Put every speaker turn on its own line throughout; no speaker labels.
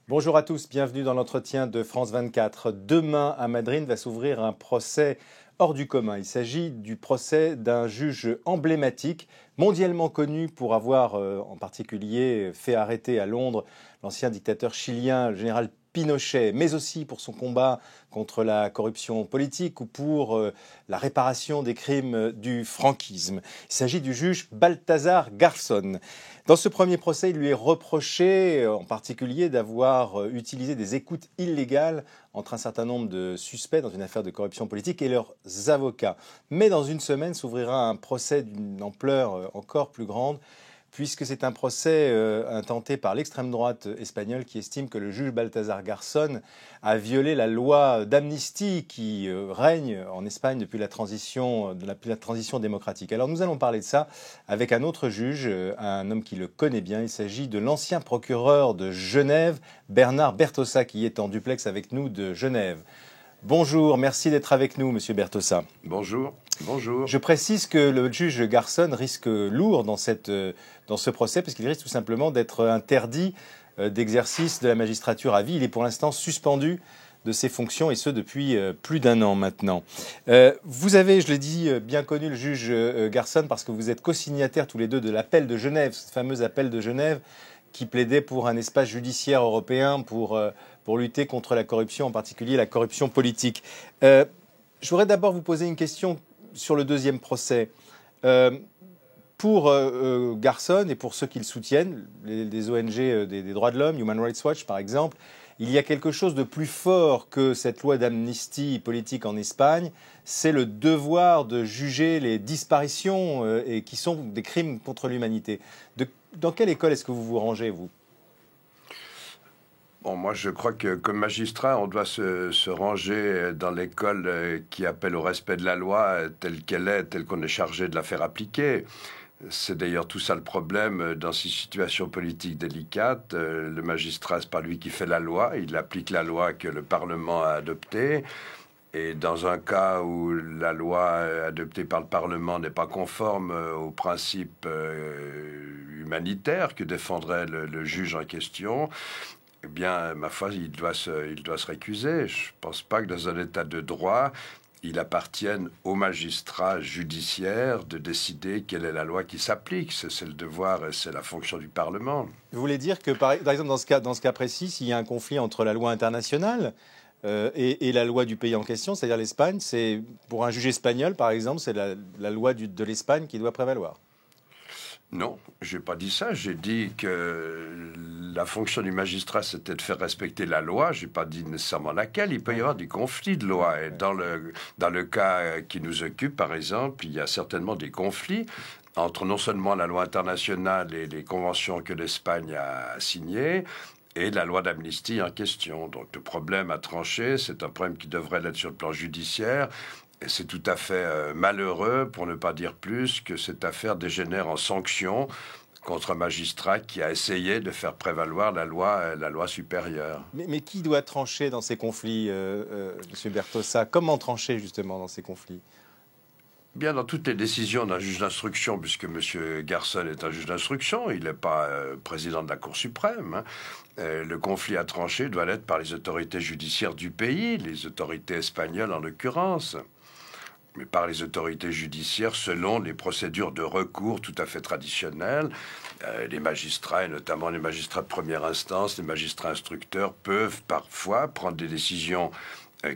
Bonjour à tous, bienvenue dans l'entretien de France 24. Demain, à Madrid, va s'ouvrir un procès hors du commun. Il s'agit du procès d'un juge emblématique, mondialement connu pour avoir en particulier fait arrêter à Londres l'ancien dictateur chilien, le général Pinochet, mais aussi pour son combat contre la corruption politique ou pour la réparation des crimes du franquisme. Il s'agit du juge Baltasar Garzón. Dans ce premier procès, il lui est reproché en particulier d'avoir utilisé des écoutes illégales entre un certain nombre de suspects dans une affaire de corruption politique et leurs avocats. Mais dans une semaine s'ouvrira un procès d'une ampleur encore plus grande, puisque c'est un procès intenté par l'extrême droite espagnole qui estime que le juge Baltasar Garzón a violé la loi d'amnistie qui règne en Espagne depuis la transition démocratique. Alors nous allons parler de ça avec un autre juge, un homme qui le connaît bien. Il s'agit de l'ancien procureur de Genève, Bernard Bertossa, qui est en duplex avec nous de Genève. Bonjour, merci d'être avec nous, Monsieur Bertossa.
Bonjour. Bonjour.
Je précise que le juge Garzón risque lourd dans ce procès, parce qu'il risque tout simplement d'être interdit d'exercice de la magistrature à vie. Il est pour l'instant suspendu de ses fonctions, et ce depuis plus d'un an maintenant. Vous avez, je l'ai dit, bien connu le juge Garzón parce que vous êtes co-signataires tous les deux de l'appel de Genève, ce fameux appel de Genève qui plaidait pour un espace judiciaire européen pour lutter contre la corruption, en particulier la corruption politique. Je voudrais d'abord vous poser une question sur le deuxième procès. Pour Garzón et pour ceux qui le soutiennent, les ONG des droits de l'homme, Human Rights Watch par exemple, il y a quelque chose de plus fort que cette loi d'amnistie politique en Espagne, c'est le devoir de juger les disparitions et qui sont des crimes contre l'humanité. Dans quelle école est-ce que vous vous rangez, vous ?
Bon, moi, je crois que comme magistrat, on doit se ranger dans l'école qui appelle au respect de la loi telle qu'elle est, telle qu'on est chargé de la faire appliquer. C'est d'ailleurs tout ça le problème dans ces situations politiques délicates. Le magistrat, c'est pas lui qui fait la loi, il applique la loi que le Parlement a adoptée. Et dans un cas où la loi adoptée par le Parlement n'est pas conforme aux principes humanitaires que défendrait le juge en question, eh bien, ma foi, il doit se récuser. Je ne pense pas que dans un état de droit, il appartienne aux magistrats judiciaires de décider quelle est la loi qui s'applique. C'est le devoir et c'est la fonction du Parlement.
Vous voulez dire que, par exemple, dans ce cas précis, s'il y a un conflit entre la loi internationale et la loi du pays en question, c'est-à-dire l'Espagne, c'est pour un juge espagnol, par exemple, c'est la loi de l'Espagne qui doit prévaloir?
Non, j'ai pas dit ça. J'ai dit que la fonction du magistrat, c'était de faire respecter la loi. J'ai pas dit nécessairement laquelle. Il peut y avoir des conflits de loi. Et dans le cas qui nous occupe, par exemple, il y a certainement des conflits entre non seulement la loi internationale et les conventions que l'Espagne a signées, et la loi d'amnistie en question. Donc le problème à trancher, c'est un problème qui devrait l'être sur le plan judiciaire. Et c'est tout à fait malheureux, pour ne pas dire plus, que cette affaire dégénère en sanction contre un magistrat qui a essayé de faire prévaloir la loi supérieure.
Mais qui doit trancher dans ces conflits, M. Bertossa? Comment trancher justement dans ces conflits?
Bien, dans toutes les décisions d'un juge d'instruction, puisque M. Garzón est un juge d'instruction, il n'est pas président de la Cour suprême, hein. Le conflit à trancher doit l'être par les autorités judiciaires du pays, les autorités espagnoles en l'occurrence, mais par les autorités judiciaires selon les procédures de recours tout à fait traditionnelles. Les magistrats, et notamment les magistrats de première instance, les magistrats instructeurs, peuvent parfois prendre des décisions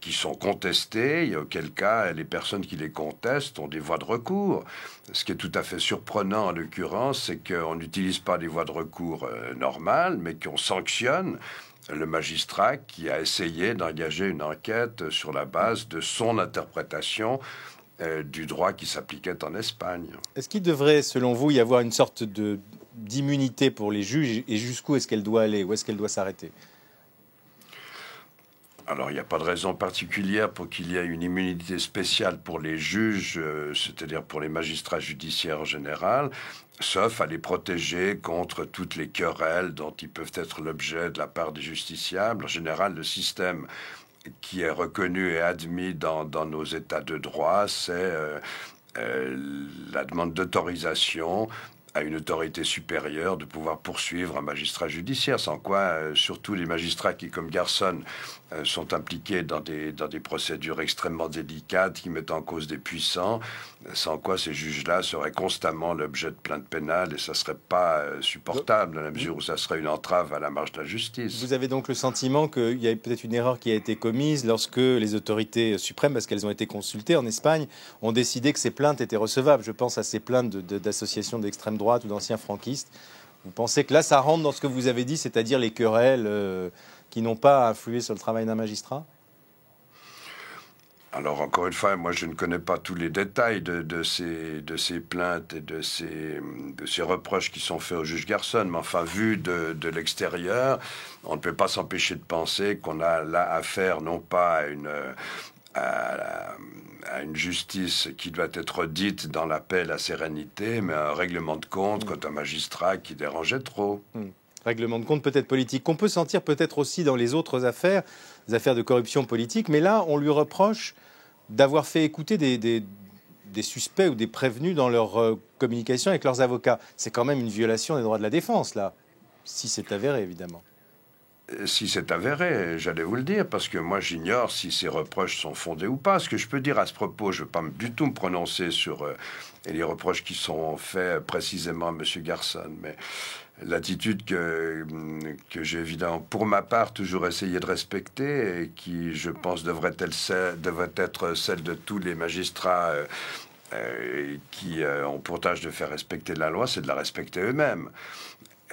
qui sont contestées, et auquel cas les personnes qui les contestent ont des voies de recours. Ce qui est tout à fait surprenant en l'occurrence, c'est qu'on n'utilise pas des voies de recours normales, mais qu'on sanctionne le magistrat qui a essayé d'engager une enquête sur la base de son interprétation du droit qui s'appliquait en Espagne.
Est-ce qu'il devrait, selon vous, y avoir une sorte d'immunité pour les juges, et jusqu'où est-ce qu'elle doit aller? Où est-ce qu'elle doit s'arrêter?
Alors, il n'y a pas de raison particulière pour qu'il y ait une immunité spéciale pour les juges, c'est-à-dire pour les magistrats judiciaires en général, sauf à les protéger contre toutes les querelles dont ils peuvent être l'objet de la part des justiciables. En général, le système qui est reconnu et admis dans nos états de droit, c'est la demande d'autorisation à une autorité supérieure de pouvoir poursuivre un magistrat judiciaire, sans quoi, surtout les magistrats qui, comme Garçon, sont impliqués dans des procédures extrêmement délicates qui mettent en cause des puissants, sans quoi ces juges-là seraient constamment l'objet de plaintes pénales et ça ne serait pas supportable dans la mesure où ça serait une entrave à la marche de la justice.
Vous avez donc le sentiment qu'il y a peut-être une erreur qui a été commise lorsque les autorités suprêmes, parce qu'elles ont été consultées en Espagne, ont décidé que ces plaintes étaient recevables. Je pense à ces plaintes d'associations d'extrême droite ou d'anciens franquistes. Vous pensez que là, ça rentre dans ce que vous avez dit, c'est-à-dire les querelles qui n'ont pas influé sur le travail d'un magistrat ?
Alors, encore une fois, moi, je ne connais pas tous les détails de ces plaintes et de ces reproches qui sont faits au juge Garçon, mais enfin, vu de l'extérieur, on ne peut pas s'empêcher de penser qu'on a là affaire non pas à une justice qui doit être dite dans la paix et la sérénité, mais un règlement de compte contre un magistrat qui dérangeait trop.
Règlement de compte peut-être politique, qu'on peut sentir peut-être aussi dans les autres affaires, les affaires de corruption politique, mais là, on lui reproche d'avoir fait écouter des suspects ou des prévenus dans leur communication avec leurs avocats. C'est quand même une violation des droits de la défense, là, si c'est avéré, évidemment.
Si c'est avéré, j'allais vous le dire, parce que moi j'ignore si ces reproches sont fondés ou pas. Ce que je peux dire à ce propos, je ne veux pas du tout me prononcer sur les reproches qui sont faits précisément à M. Garçon, mais l'attitude que j'ai évidemment, pour ma part, toujours essayé de respecter et qui, je pense, devrait être celle de tous les magistrats qui ont pour tâche de faire respecter la loi, c'est de la respecter eux-mêmes.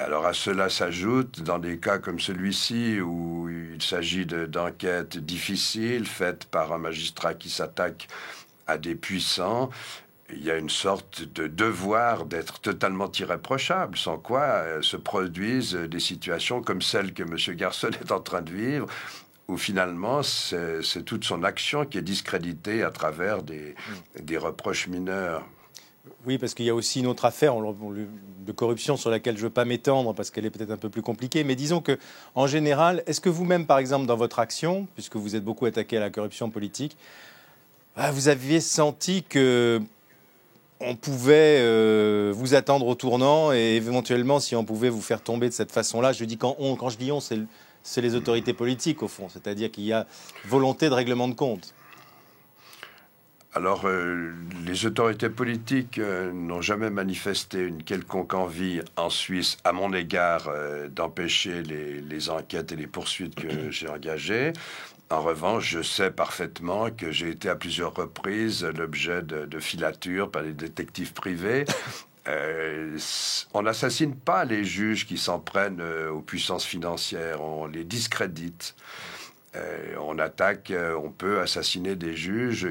Alors à cela s'ajoute, dans des cas comme celui-ci, où il s'agit d'enquêtes difficiles faites par un magistrat qui s'attaque à des puissants, il y a une sorte de devoir d'être totalement irréprochable, sans quoi se produisent des situations comme celle que M. Garçon est en train de vivre, où finalement c'est toute son action qui est discréditée à travers des reproches mineurs.
Oui, parce qu'il y a aussi une autre affaire de corruption sur laquelle je ne veux pas m'étendre parce qu'elle est peut-être un peu plus compliquée. Mais disons que, en général, est-ce que vous-même, par exemple, dans votre action, puisque vous êtes beaucoup attaqué à la corruption politique, vous aviez senti que on pouvait vous attendre au tournant et éventuellement, si on pouvait vous faire tomber de cette façon-là, je dis quand je dis on, c'est les autorités politiques au fond, c'est-à-dire qu'il y a volonté de règlement de compte.
Alors, les autorités politiques n'ont jamais manifesté une quelconque envie en Suisse, à mon égard, d'empêcher les enquêtes et les poursuites que j'ai engagées. En revanche, je sais parfaitement que j'ai été à plusieurs reprises l'objet de filatures par les détectives privés. On n'assassine pas les juges qui s'en prennent aux puissances financières, on les discrédite. On peut assassiner des juges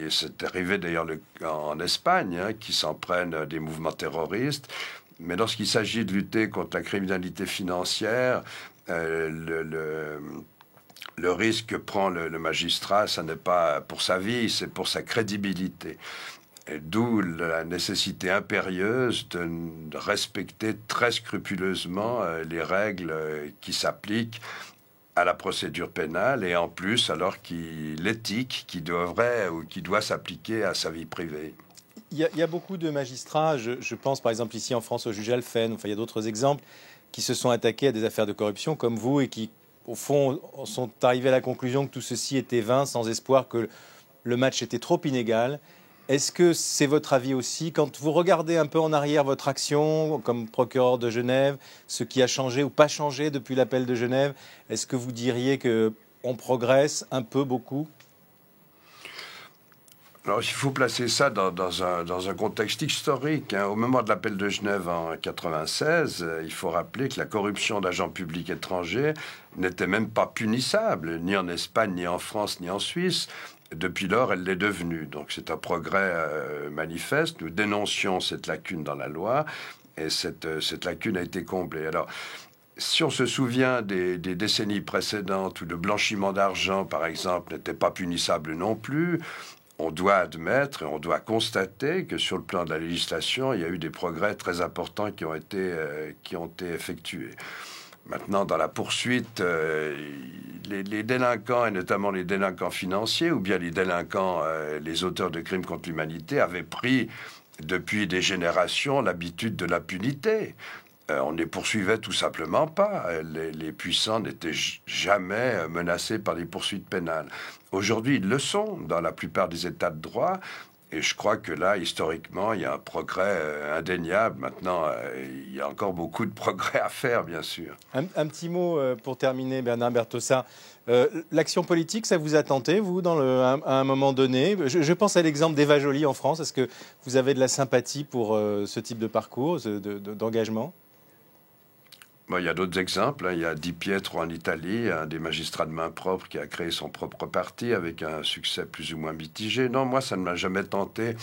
c'est arrivé d'ailleurs en Espagne, qui s'en prennent à des mouvements terroristes. Mais lorsqu'il s'agit de lutter contre la criminalité financière, le risque que prend le magistrat, ça n'est pas pour sa vie, c'est pour sa crédibilité. D'où la nécessité impérieuse de respecter très scrupuleusement les règles qui s'appliquent à la procédure pénale et en plus alors l'éthique qui doit s'appliquer à sa vie privée.
Il y a beaucoup de magistrats, je pense par exemple ici en France au juge Alphen, enfin il y a d'autres exemples qui se sont attaqués à des affaires de corruption comme vous et qui au fond sont arrivés à la conclusion que tout ceci était vain, sans espoir, que le match était trop inégal. Est-ce que c'est votre avis aussi? Quand vous regardez un peu en arrière votre action comme procureur de Genève, ce qui a changé ou pas changé depuis l'appel de Genève, est-ce que vous diriez qu'on progresse un peu, beaucoup?
Alors, il faut placer ça dans un contexte historique. Au moment de l'appel de Genève en 1996, il faut rappeler que la corruption d'agents publics étrangers n'était même pas punissable, ni en Espagne, ni en France, ni en Suisse. Depuis lors, elle l'est devenue. Donc c'est un progrès manifeste. Nous dénoncions cette lacune dans la loi et cette lacune a été comblée. Alors, si on se souvient des décennies précédentes où le blanchiment d'argent, par exemple, n'était pas punissable non plus, on doit admettre et on doit constater que sur le plan de la législation, il y a eu des progrès très importants qui ont été effectués. Maintenant, dans la poursuite, les délinquants, et notamment les délinquants financiers, ou bien les délinquants, les auteurs de crimes contre l'humanité, avaient pris depuis des générations l'habitude de l'impunité. On ne les poursuivait tout simplement pas. Les puissants n'étaient jamais menacés par des poursuites pénales. Aujourd'hui, ils le sont dans la plupart des États de droit. Et je crois que là, historiquement, il y a un progrès indéniable. Maintenant, il y a encore beaucoup de progrès à faire, bien sûr.
Un petit mot pour terminer, Bernard Bertossa. L'action politique, ça vous a tenté, vous, à un moment donné? Je pense à l'exemple d'Eva Joly en France. Est-ce que vous avez de la sympathie pour ce type de parcours, d'engagement?
Bon, il y a d'autres exemples. Il y a Di Pietro en Italie, un des magistrats de main propre qui a créé son propre parti avec un succès plus ou moins mitigé. Non, moi, ça ne m'a jamais tenté.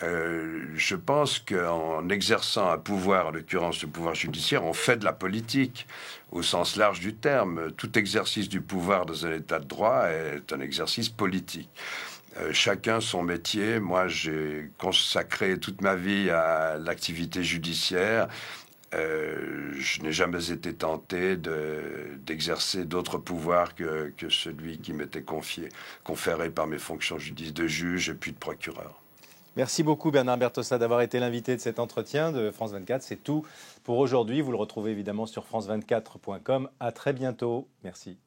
Je pense qu'en exerçant un pouvoir, en l'occurrence le pouvoir judiciaire, on fait de la politique au sens large du terme. Tout exercice du pouvoir dans un état de droit est un exercice politique. Chacun son métier. Moi, j'ai consacré toute ma vie à l'activité judiciaire. Je n'ai jamais été tenté d'exercer d'autres pouvoirs que celui qui m'était conféré par mes fonctions de juge et puis de procureur.
Merci beaucoup Bernard Bertossa d'avoir été l'invité de cet entretien de France 24. C'est tout pour aujourd'hui. Vous le retrouvez évidemment sur france24.com. À très bientôt. Merci.